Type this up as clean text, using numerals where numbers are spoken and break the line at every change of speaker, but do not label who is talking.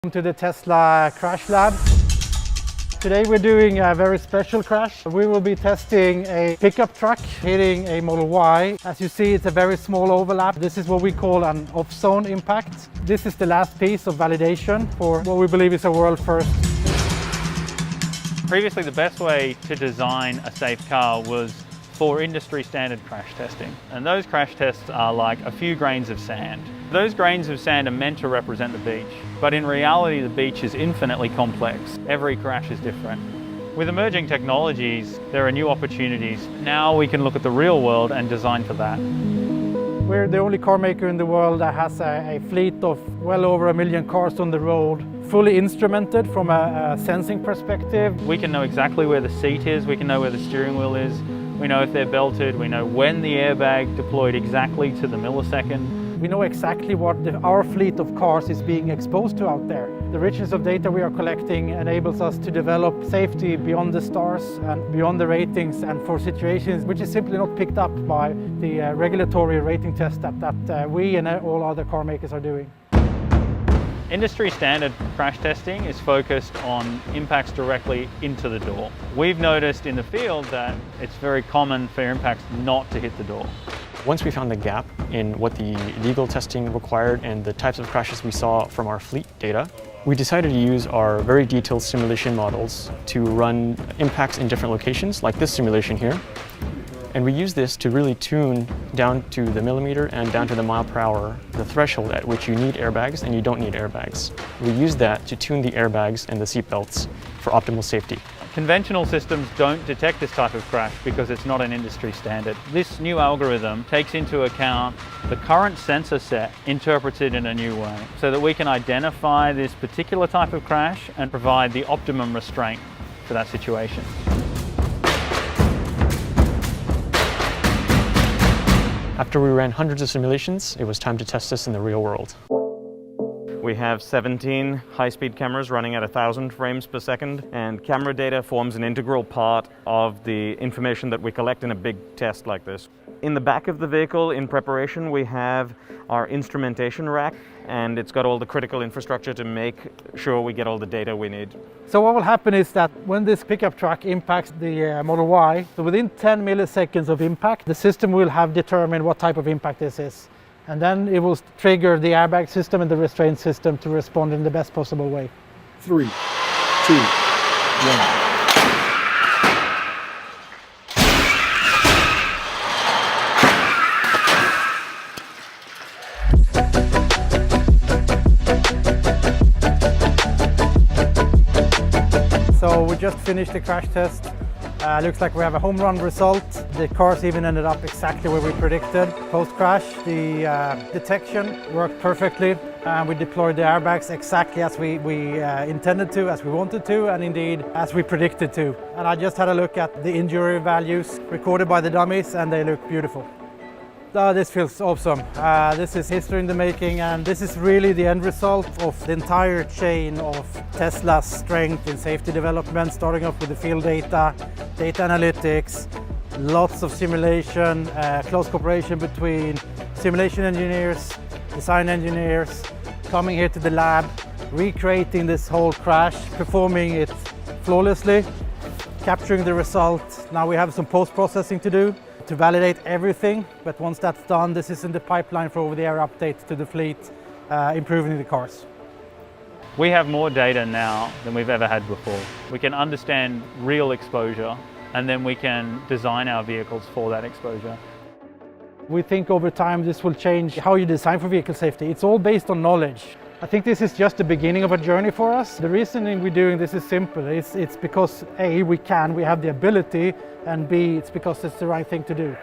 Welcome to the Tesla Crash Lab. Today we're doing a very special crash. We will be testing a pickup truck hitting a Model Y. As you see, it's a very small overlap. This is what we call an off-zone impact. This is the last piece of validation for what we believe is a world first.
Previously, the best way to design a safe car was for industry standard crash testing. And those crash tests are like a few grains of sand. Those grains of sand are meant to represent the beach, but in reality the beach is infinitely complex. Every crash is different. With emerging technologies, there are new opportunities. Now we can look at the real world and design for that.
We're the only car maker in the world that has a fleet of well over 1 million cars on the road, fully instrumented from a sensing perspective.
We can know exactly where the seat is, we can know where the steering wheel is, we know if they're belted, we know when the airbag deployed exactly to the millisecond.
We know exactly what our fleet of cars is being exposed to out there. The richness of data we are collecting enables us to develop safety beyond the stars and beyond the ratings, and for situations which is simply not picked up by the regulatory rating test that we and all other car makers are doing.
Industry standard crash testing is focused on impacts directly into the door. We've noticed in the field that it's very common for impacts not to hit the door.
Once we found the gap in what the legal testing required and the types of crashes we saw from our fleet data, we decided to use our very detailed simulation models to run impacts in different locations, like this simulation here. And we use this to really tune down to the millimeter and down to the mile per hour, the threshold at which you need airbags and you don't need airbags. We use that to tune the airbags and the seat belts for optimal safety.
Conventional systems don't detect this type of crash because it's not an industry standard. This new algorithm takes into account the current sensor set, interprets it in a new way, so that we can identify this particular type of crash and provide the optimum restraint for that situation.
After we ran hundreds of simulations, it was time to test this in the real world.
We have 17 high-speed cameras running at 1,000 frames per second, and camera data forms an integral part of the information that we collect in a big test like this. In the back of the vehicle, in preparation, we have our instrumentation rack, and it's got all the critical infrastructure to make sure we get all the data we need.
So what will happen is that when this pickup truck impacts the Model Y, so within 10 milliseconds of impact, the system will have determined what type of impact this is. And then it will trigger the airbag system and the restraint system to respond in the best possible way.
3, 2, 1.
So we just finished the crash test. Looks like we have a home run result. The cars even ended up exactly where we predicted. Post-crash, the detection worked perfectly, and we deployed the airbags exactly as we intended to, as we wanted to, and indeed as we predicted to. And I just had a look at the injury values recorded by the dummies, and they look beautiful. This feels awesome. This is history in the making, and this is really the end result of the entire chain of Tesla's strength in safety development, starting off with the field data, data analytics, lots of simulation, close cooperation between simulation engineers, design engineers, coming here to the lab, recreating this whole crash, performing it flawlessly, capturing the result. Now we have some post-processing to do to validate everything, but once that's done, this is in the pipeline for over-the-air updates to the fleet, improving the cars.
We have more data now than we've ever had before. We can understand real exposure, and then we can design our vehicles for that exposure.
We think over time this will change how you design for vehicle safety. It's all based on knowledge. I think this is just the beginning of a journey for us. The reasoning we're doing this is simple. It's because A, we have the ability, and B, it's because it's the right thing to do.